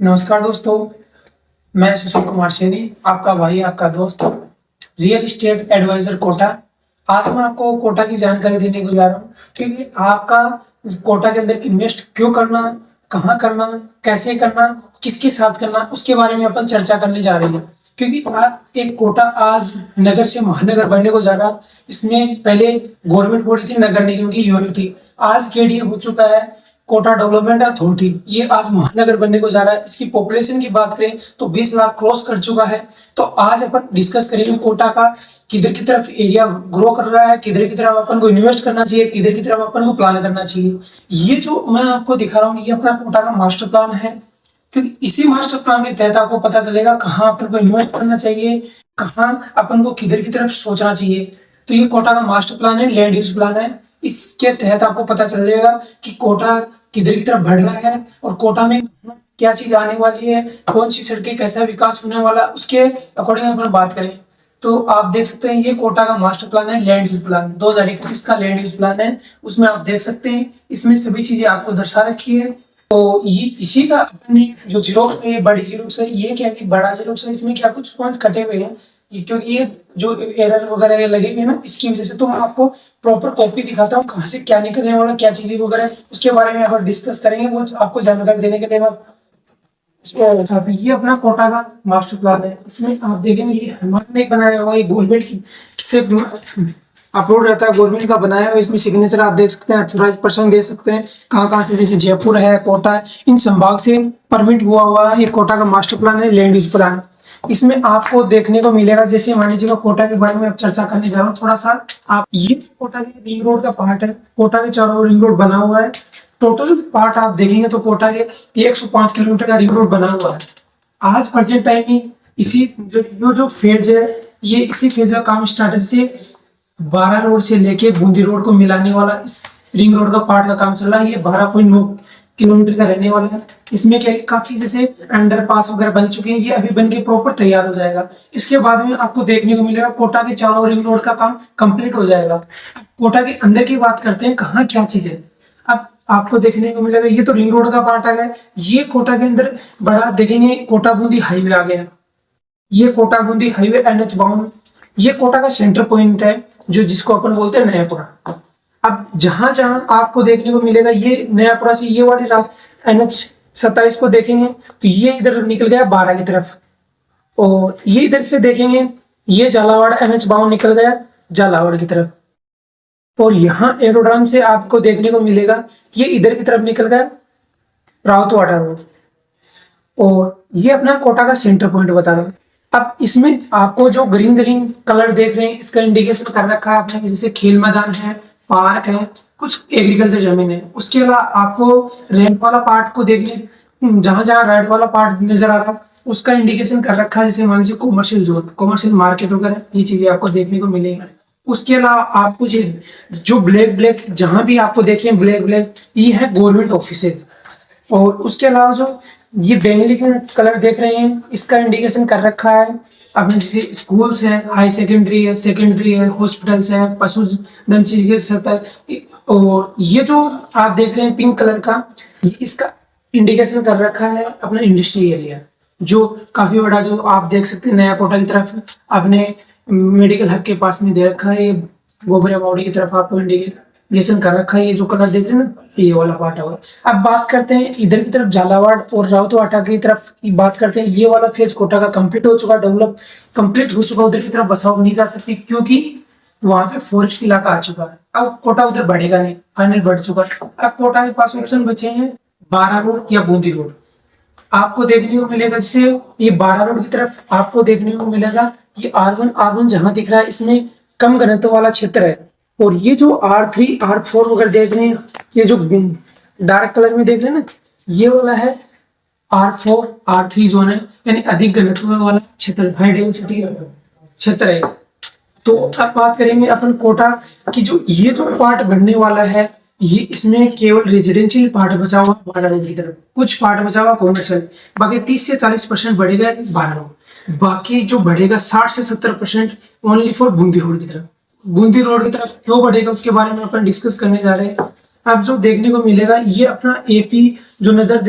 नमस्कार दोस्तों, मैं सुशील कुमार सैनी, आपका भाई, आपका दोस्त, रियल एस्टेट एडवाइजर कोटा। आज मैं आपको कोटा की जानकारी देने को जा रहा हूँ, क्योंकि आपका कोटा के अंदर इन्वेस्ट क्यों करना, कहाँ करना, कैसे करना, किसके साथ करना, उसके बारे में अपन चर्चा करने जा रहे हैं। क्योंकि आज एक कोटा आज नगर से महानगर बनने को जा रहा। इसमें पहले गवर्नमेंट बॉडी थी, नगर निगम की यूनिटी, आज केडीए हो चुका है, कोटा डेवलपमेंट अथॉरिटी। ये आज महानगर बनने को जा रहा है। इसकी पॉपुलेशन की बात करें तो 20 लाख क्रॉस कर चुका है। तो आज अपन डिस्कस करेंगे कोटा का, किधर की तरफ एरिया ग्रो कर रहा है, किधर की तरफ अपन को इन्वेस्ट करना चाहिए, किधर की तरफ अपन को प्लान करना चाहिए। ये जो मैं आपको दिखा रहा हूँ, ये अपना कोटा का मास्टर प्लान है। क्योंकि इसी मास्टर प्लान के तहत आपको पता चलेगा कहाँ अपन को इन्वेस्ट करना चाहिए, कहाँ अपन को किधर की तरफ सोचना चाहिए। तो ये कोटा का मास्टर प्लान है, लैंड यूज प्लान है। इसके तहत आपको पता चलेगा कि कोटा किधर की तरफ बढ़ रहा है और कोटा में क्या चीज आने वाली है, कौन सी सड़कें, कैसा विकास होने वाला, उसके अकॉर्डिंग अपन बात करें तो आप देख सकते हैं ये कोटा का मास्टर प्लान है, लैंड यूज प्लान 2021 का लैंड यूज प्लान है। उसमें आप देख सकते हैं इसमें सभी चीजें आपको दर्शा रखी है। तो ये इसी का अपने जो जीरोक्स है, बड़ी जीरोक्स है, ये क्या है, बड़ा जीरोक्स है, इसमें क्या कुछ पॉइंट कटे हुए हैं क्योंकि ये जो एरर वगैरह लगे हुए ना, इसकी वजह से। तो मैं आपको प्रॉपर कॉपी दिखाता हूँ, कहाँ से क्या निकलने वाला, क्या चीजें वगैरह, उसके बारे में आप डिस्कस करेंगे। वो आपको जानकारी देने के लिए ये अपना कोटा का मास्टर प्लान है। इसमें आप देखेंगे ये हमारे नहीं बनाया हुआ, ये गवर्नमेंट की से अपलोड रहता है, गवर्नमेंट का बनाया हुआ। इसमें सिग्नेचर आप देख सकते हैं, अथोराइज पर्सन दे सकते हैं कहाँ कहाँ से, जैसे जयपुर है, कोटा है, इन संभाग से परमिट हुआ है। ये कोटा का मास्टर प्लान है, लैंड यूज प्लान। इसमें आपको देखने को मिलेगा, जैसे मान लीजिए कोटा के बारे में अब चर्चा करने जा रहा हूँ थोड़ा सा। आप ये कोटा के रिंग रोड का पार्ट है, कोटा के चारों ओर रिंग रोड बना हुआ है। टोटल पार्ट आप देखेंगे तो कोटा के 105 किलोमीटर का रिंग रोड बना हुआ है। आज प्रेजेंट टाइम में इसी जो फेज है, ये इसी फेज का काम स्टार्ट है। जैसे 12 रोड से लेके बूंदी रोड को मिलाने वाला इस रिंग रोड का पार्ट का काम चल रहा है। ये 12.9 किलोमीटर का रहने वाला है। इसमें क्या काफी जैसे अंडरपास वगैरह बन चुके हैं, ये अभी बन के प्रॉपर तैयार हो जाएगा। इसके बाद में आपको देखने को मिलेगा कोटा के चारों रिंग रोड का काम कंप्लीट हो जाएगा। कोटा के अंदर की बात करते हैं, कहाँ क्या चीज है। अब आपको देखने को मिलेगा, ये तो रिंग रोड का पार्ट आ गया। ये कोटा के अंदर बड़ा देखेंगे, कोटा बूंदी हाईवे आ गया। ये कोटा बूंदी हाईवे NH52, ये कोटा का सेंटर पॉइंट है, जो जिसको अपन बोलते हैं नयापुरा। अब जहां जहां आपको देखने को मिलेगा, ये नयापुरा से ये वाली NH27 को देखेंगे तो ये इधर निकल गया 12 की तरफ, और ये इधर से देखेंगे ये झालावाड़ NH52 निकल गया झालावाड़ की तरफ। और यहाँ एरोड्राम से आपको देखने को मिलेगा ये इधर की तरफ निकल गया राउतवाड़ा रोड। और ये अपना कोटा का सेंटर पॉइंट बता रहा हूँ। अब इसमें आपको जो ग्रीन ग्रीन कलर देख रहे हैं, इसका इंडिकेशन कर रखा है आपने, जैसे खेल मैदान है, पार्क है, कुछ एग्रीकल्चर जमीन है। उसके अलावा आपको रेड वाला पार्ट को देखिए, जहां जहां रेड वाला पार्ट नजर आ रहा है उसका इंडिकेशन कर रखा है। जैसे मान लीजिए कॉमर्शियल जोन, कॉमर्शियल मार्केट वगैरह, ये चीजें आपको देखने को मिलेगी। उसके अलावा आपको जो ब्लैक ब्लैक जहां भी आपको देख रहे हैं ब्लैक ब्लैक, ये है गवर्नमेंट ऑफिसेज। और उसके अलावा जो ये बैंगनी कलर देख रहे हैं, इसका इंडिकेशन कर रखा है अपने जैसे स्कूल्स है, हाई सेकेंडरी है, हॉस्पिटल्स है, पशुधन चिकित्सा। और ये जो आप देख रहे हैं पिंक कलर का, इसका इंडिकेशन कर रखा है अपना इंडस्ट्री एरिया, जो काफी बड़ा, जो आप देख सकते हैं नया कोटा की तरफ अपने मेडिकल हब के पास में दे रखा है। ये गोबरिया बावड़ी की तरफ आपको इंडिकेशन कर रखा है। ये जो कलर देख रहे हैं ना, ये वाला पार्ट होगा। अब बात करते हैं इधर की तरफ झालावाड़ और राउतवाड़ा की तरफ की बात करते हैं। ये वाला फेज कोटा का कंप्लीट हो चुका, डेवलप कंप्लीट हो चुका। उधर की तरफ बसाव नहीं जा सकती क्योंकि वहां पे फॉरेस्ट इलाका आ चुका है। अब कोटा उधर बढ़ेगा नहीं, फाइनल बढ़ चुका। अब कोटा के पास ऑप्शन बचे हैं 12 रोड या बूंदी रोड। आपको देखने को मिलेगा, जैसे ये 12 रोड की तरफ आपको देखने को मिलेगा ये R1 जहां दिख रहा है, इसमें कम घनत्व वाला क्षेत्र है। और ये जो R3 R4 वगैरह देख रहे हैं, ये जो डार्क कलर में देख रहे हैं ना, ये वाला है R4 R3 जोन है, यानी अधिक घनत्व वाला क्षेत्र, हाई डेंसिटी क्षेत्र है। तो अब बात करेंगे अपन कोटा की, जो ये जो पार्ट बढ़ने वाला है, ये इसमें केवल रेजिडेंशियल पार्ट बचा हुआ 12 रोड की तरफ, कुछ पार्ट बचा हुआ कॉमर्शियल। बाकी 30 से 40% बढ़ेगा 12 रोड। बाकी जो बढ़ेगा 60 से 70% ओनली फॉर बूंदी रोड की तरफ। बूंदी रोड की तरफ क्यों बढ़ेगा उसके बारे में अपन डिस्कस करने जा रहे हैं। अब जो देखने को मिलेगा, ये अपना AP जो नजर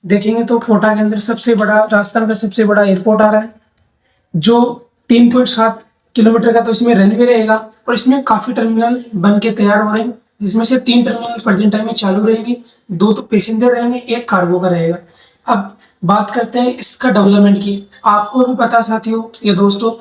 देखेंगे तो कोटा के अंदर सबसे बड़ा, राजस्थान का सबसे बड़ा एयरपोर्ट आ रहा है, जो 3.7 किलोमीटर का, तो इसमें रनवे रहेगा और इसमें काफी टर्मिनल बन के तैयार हो रहे हैं, जिसमें से 3 टर्मिनल प्रेजेंट टाइम में चालू रहेंगी, 2 तो पैसेंजर रहेंगे, 1 कार्गो का रहेगा। अब बात करते हैं इसका डेवलपमेंट की। आपको भी पता साथियों या दोस्तों,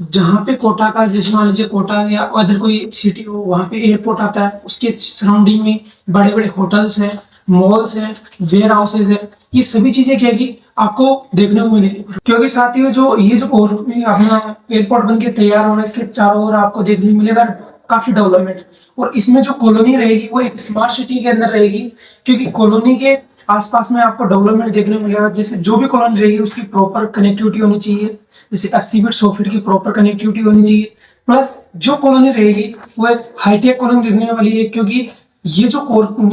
जहाँ पे कोटा का, जैसे मान लीजिए कोटा या अदर कोई सिटी हो, वहाँ पे एयरपोर्ट आता है, उसके सराउंडिंग में बड़े बड़े होटल्स हैं, मॉल्स हैं, वेयर हाउसेज है, ये सभी चीजें क्या है आपको देखने को मिलेगी। क्योंकि साथियों जो ये जो अपना एयरपोर्ट बन के तैयार हो रहा है, इसके चारों ओर आपको देखने को मिलेगा काफी डेवलपमेंट। और इसमें जो कॉलोनी रहेगी वो एक स्मार्ट सिटी के अंदर रहेगी, क्योंकि कॉलोनी के आसपास में आपको डेवलपमेंट देखने को मिलेगा। जैसे जो भी कॉलोनी रहेगी उसकी प्रॉपर कनेक्टिविटी होनी चाहिए, जैसे 80 फीट 100 फीट की प्रॉपर कनेक्टिविटी होनी चाहिए। प्लस जो कॉलोनी रहेगी वो एक हाईटेक कॉलोनी रहने वाली है, क्योंकि ये जो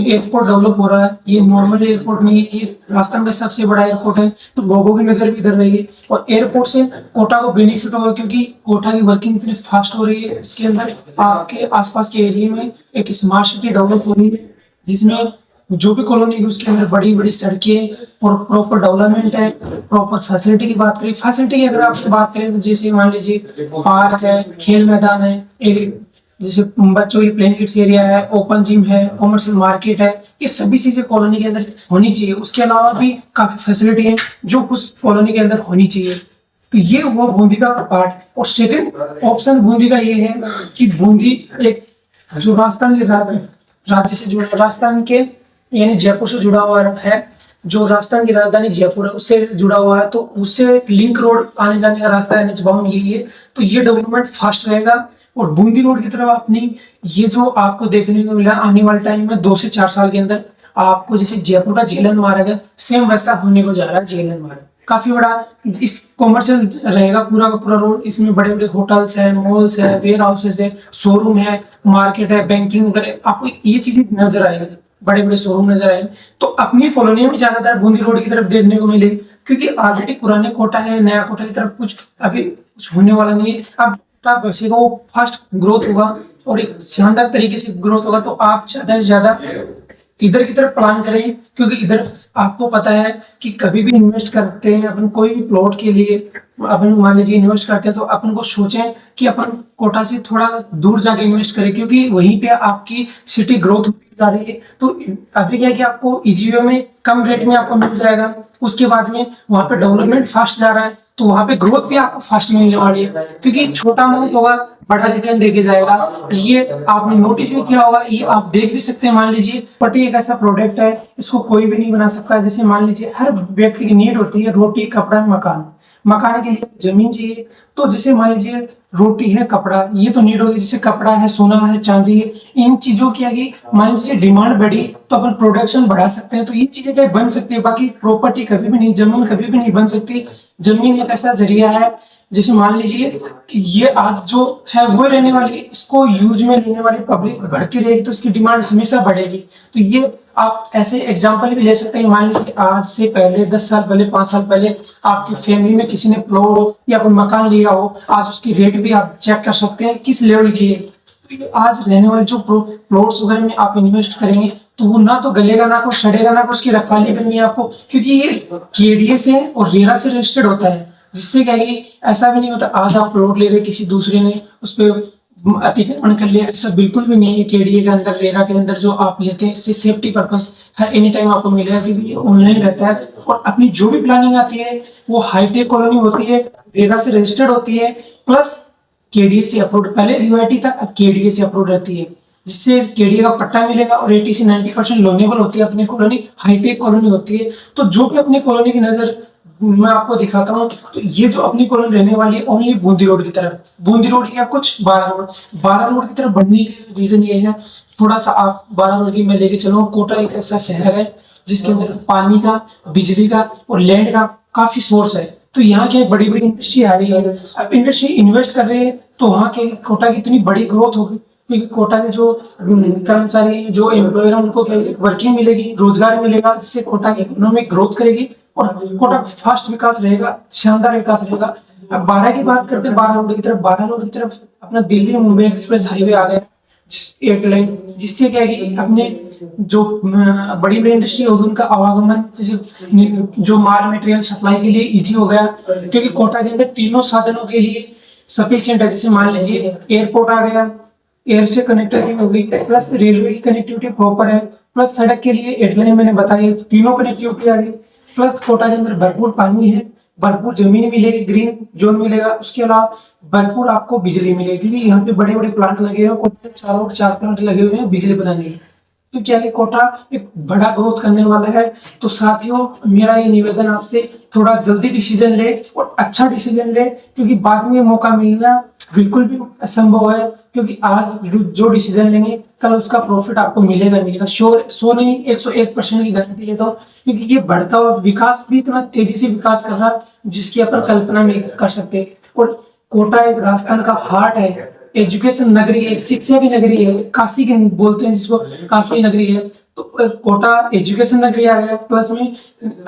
एयरपोर्ट डेवलप हो रहा है ये नॉर्मल एयरपोर्ट नहीं है, ये राजस्थान का सबसे बड़ा एयरपोर्ट है, तो लोगों की नजर भी इधर रहेगी। और एयरपोर्ट से कोटा को बेनिफिट होगा, क्योंकि कोटा की वर्किंग इतनी फास्ट हो रही है, इसके अंदर आपके आसपास के एरिया में एक स्मार्ट सिटी डेवलप हो रही है, जिसमें जो भी कॉलोनी है उसके अंदर बड़ी बड़ी सड़कें और प्रॉपर डेवलपमेंट है। प्रॉपर फैसिलिटी की बात करें, फैसिलिटी की अगर आपसे बात करें तो जैसे मान लीजिए पार्क है, खेल मैदान है, एक जैसे बच्चों की प्लेइंग किड्स एरिया है, ओपन जिम है, कॉमर्शियल मार्केट है, ये सभी चीजें कॉलोनी के अंदर होनी चाहिए। उसके अलावा भी काफी फैसिलिटी है जो उस कॉलोनी के अंदर होनी चाहिए। तो ये वो बूंदी का पार्ट। और सेकंड ऑप्शन बूंदी का ये है कि बूंदी एक जो राजस्थान के राज्य से जुड़ा, राजस्थान के यानी जयपुर से जुड़ा हुआ है, जो राजस्थान की राजधानी जयपुर है उससे जुड़ा हुआ है, तो उससे लिंक रोड आने जाने का रास्ता है, NH52 यही है, तो ये डेवलपमेंट फास्ट रहेगा। और बूंदी रोड की तरफ अपनी ये जो आपको देखने को मिला आने वाले टाइम में 2 से 4 साल के अंदर आपको जैसे जयपुर का झेलन मार्ग है सेम वैसा होने को जा रहा है। झेलन मार्ग काफी बड़ा इस कॉमर्शियल रहेगा पूरा का पूरा रोड, इसमें बड़े बड़े होटल्स है, मॉल्स है, वेयर हाउसेस है, शोरूम है, मार्केट है, बैंकिंग वगैरह, आपको ये चीजें नजर आएगी, बड़े बड़े शोरूम नजर आए। तो अपनी कॉलोनी में ज्यादातर बूंदी रोड की तरफ देखने को मिले, क्योंकि ऑलरेडी पुराने कोटा है, नया कोटा की तरफ कुछ अभी कुछ होने वाला नहीं है। अब कोटा बसेगा, वो फास्ट ग्रोथ होगा और एक शानदार तरीके से ग्रोथ होगा, तो आप ज्यादा से ज्यादा इधर की तरफ प्लान करें, क्योंकि इधर आपको पता है कि कभी भी इन्वेस्ट करते हैं अपन कोई भी प्लॉट के लिए, अपन मान लीजिए इन्वेस्ट करते हैं तो अपन को सोचें कि अपन कोटा से थोड़ा दूर जाके इन्वेस्ट करें, क्योंकि वहीं पे आपकी सिटी ग्रोथ जा रही है। तो अभी क्या है कि आपको इजी वे में कम रेट में आपको मिल जाएगा, उसके बाद में वहां पे डेवलपमेंट फास्ट जा रहा है, तो वहां पे ग्रोथ भी आपको फास्ट मिलने वाली है, क्योंकि छोटा अमाउंट होगा बड़ा रिटर्न देके जाएगा। ये आपने नोटिस भी किया होगा, ये आप देख भी सकते हैं। मान लीजिए पट्टी एक ऐसा प्रोडक्ट है, इसको कोई भी नहीं बना सकता। जैसे मान लीजिए हर व्यक्ति की नीड होती है रोटी, कपड़ा, मकान। मकान के लिए जमीन चाहिए, तो जैसे मान लीजिए रोटी है, कपड़ा, ये तो नीड होगी। जैसे कपड़ा है, सोना है, चांदी है, इन चीजों की आगे मान लीजिए डिमांड बढ़ी तो अपन प्रोडक्शन बढ़ा सकते हैं, तो ये चीजें क्या बन सकती है। बाकी प्रॉपर्टी कभी भी नहीं, जमीन कभी भी नहीं बन सकती। जमीन एक ऐसा जरिया है, जैसे मान लीजिए ये आज जो है वो रहने वाली, इसको यूज में लेने वाली पब्लिक बढ़ती रहेगी, तो इसकी डिमांड हमेशा बढ़ेगी। तो ये आप ऐसे एग्जांपल भी ले सकते हैं। मान लीजिए आज से पहले 10 साल पहले, 5 साल पहले आपकी फैमिली में किसी ने प्लॉट या कोई मकान लिया हो, आज उसकी रेट भी आप चेक कर सकते हैं किस लेवल की है। तो आज रहने वाले जो प्लॉट्स वगैरह में आप इन्वेस्ट करेंगे तो वो ना तो गलेगा, ना को सड़ेगा, ना को उसकी रखवाली करनी है आपको, क्योंकि ये केडीए से और रेरा से रजिस्टर्ड होता है। जिससे क्या है ऐसा भी नहीं होता आज आप प्लॉट ले रहे किसी दूसरे ने उस पर अतिक्रमण कर लिया, ऐसा बिल्कुल भी नहीं है। केडीए के अंदर, रेरा के अंदर जो आप लेते हैं इससे सेफ्टी पर्पस हर एनी टाइम आपको मिलेगा, क्योंकि ये ऑनलाइन रहता है। और अपनी जो भी प्लानिंग आती है वो हाईटेक कॉलोनी होती है, रेरा से रजिस्टर्ड होती है, प्लस केडीए से अप्रूव्ड। पहले यूआईटी था, अब केडीए से अप्रूव्ड रहती है, जिससे केडीए का पट्टा मिलेगा और 80 से 90% लोनेबल होती है अपनी कॉलोनी, हाईटेक कॉलोनी होती है। तो जो भी अपनी कॉलोनी की नजर मैं आपको दिखाता हूँ, तो ये जो अपनी कॉलोनी रहने वाली है ओनली बूंदी रोड की तरफ, बूंदी रोड या कुछ 12 रोड की तरफ बढ़ने के रीजन ये है। थोड़ा सा आप 12 रोड की मैं लेके चलूँ, कोटा एक ऐसा शहर है जिसके अंदर पानी का, बिजली का और लैंड का काफी सोर्स है। तो यहाँ के बड़ी बड़ी इंडस्ट्री आ रही है, अब इंडस्ट्री इन्वेस्ट कर रहे हैं, तो वहाँ के कोटा की इतनी बड़ी ग्रोथ होगी, क्योंकि कोटा के जो कर्मचारी, जो एम्प्लॉयर है, उनको वर्किंग मिलेगी, रोजगार मिलेगा, जिससे कोटा की इकोनॉमिक ग्रोथ करेगी और कोटा फास्ट विकास रहेगा, शानदार विकास रहेगा। अब 12 की बात करते हैं, 12 रोड की तरफ, 12 रोड की तरफ अपना दिल्ली मुंबई एक्सप्रेस हाईवे आ गया। एयरलाइन, जिससे क्या है कि अपने जो बड़ी बड़ी इंडस्ट्री होगी उनका आवागमन, जैसे जो माल मटेरियल सप्लाई के लिए इजी हो गया, क्योंकि कोटा के अंदर तीनों साधनों के लिए सफिशियंट है। जैसे मान लीजिए एयरपोर्ट आ गया, एयर से कनेक्टिविटी हो गई, प्लस रेलवे की कनेक्टिविटी प्रॉपर है, प्लस सड़क के लिए एयरलाइन मैंने बताई, तीनों कनेक्टिविटी आ गई, प्लस कोटा के अंदर भरपूर पानी है, भरपूर जमीन मिलेगी, ग्रीन जोन मिलेगा, उसके अलावा भरपूर आपको बिजली मिलेगी, क्योंकि यहाँ पे बड़े बड़े प्लांट लगे हुए हैं, कोटा के चारों ओर 4 प्लांट लगे हुए हैं बिजली बनाने के। तो क्या है, कोटा एक बड़ा ग्रोथ करने वाला है। तो साथियों, मेरा ये निवेदन आपसे, थोड़ा जल्दी डिसीजन ले और अच्छा डिसीजन ले, क्योंकि बाद में मौका मिलना बिल्कुल भी असंभव है, क्योंकि आज जो डिसीजन लेंगे कल उसका प्रॉफिट आपको मिलेगा मिलेगा, श्योर, 100 नहीं 101% की गारंटी लेता हूँ, क्योंकि ये बढ़ता हुआ विकास भी इतना तेजी से विकास कर रहा है जिसकी अपन कल्पना नहीं कर सकते। और कोटा एक राजस्थान का हार्ट है, एजुकेशन नगरी है, शिक्षा की नगरी है, काशी की बोलते हैं जिसको, काशी नगरी है। तो कोटा एजुकेशन नगरी आ गया, प्लस में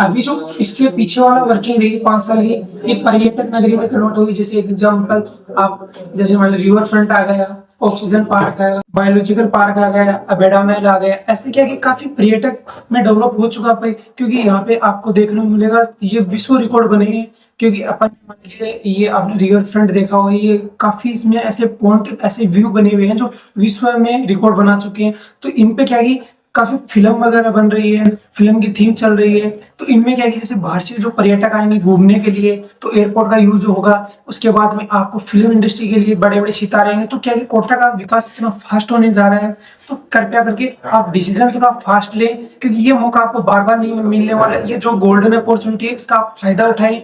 अभी जो इससे पीछे वाला वर्किंग रहेगी 5 साल की, ये पर्यटक नगरी में कन्वर्ट होगी। जैसे एग्जाम्पल आप, जैसे मान लो रिवर फ्रंट आ गया, ऑक्सीजन पार्क आ गया, बायोलॉजिकल पार्क आ गया, अबेडा महल आ गया, ऐसे क्या कि काफी पर्यटक में डेवलप हो चुका है, क्योंकि यहाँ पे आपको देखने को मिलेगा ये विश्व रिकॉर्ड बने हैं। क्योंकि अपन मान लीजिए, ये आपने रिवर फ्रंट देखा होगा, ये काफी इसमें ऐसे पॉइंट, ऐसे व्यू बने हुए हैं जो विश्व में रिकॉर्ड बना चुके हैं। तो इन पे क्या है कि काफी फिल्म वगैरह बन रही है, फिल्म की थीम चल रही है। तो इनमें क्या है कि जैसे बाहर से जो पर्यटक आएंगे घूमने के लिए, तो एयरपोर्ट का यूज होगा, उसके बाद में आपको फिल्म इंडस्ट्री के लिए बड़े बड़े सितारे आएंगे। तो क्या है कि कोटा का विकास इतना फास्ट होने जा रहा है। तो कृपया करके आप डिसीजन थोड़ा फास्ट लें, क्योंकि ये मौका आपको बार बार नहीं मिलने वाला है। ये जो गोल्डन अपॉर्चुनिटी है, इसका आप फायदा उठाएं।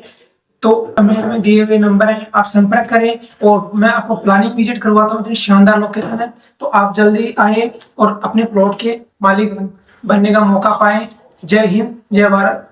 तो हमें दिए हुए नंबर है, आप संपर्क करें और मैं आपको प्लानिंग विजिट करवाता हूँ। इतनी शानदार लोकेशन है, तो आप जल्दी आए और अपने प्लॉट के मालिक बनने का मौका पाएं। जय हिंद, जय भारत।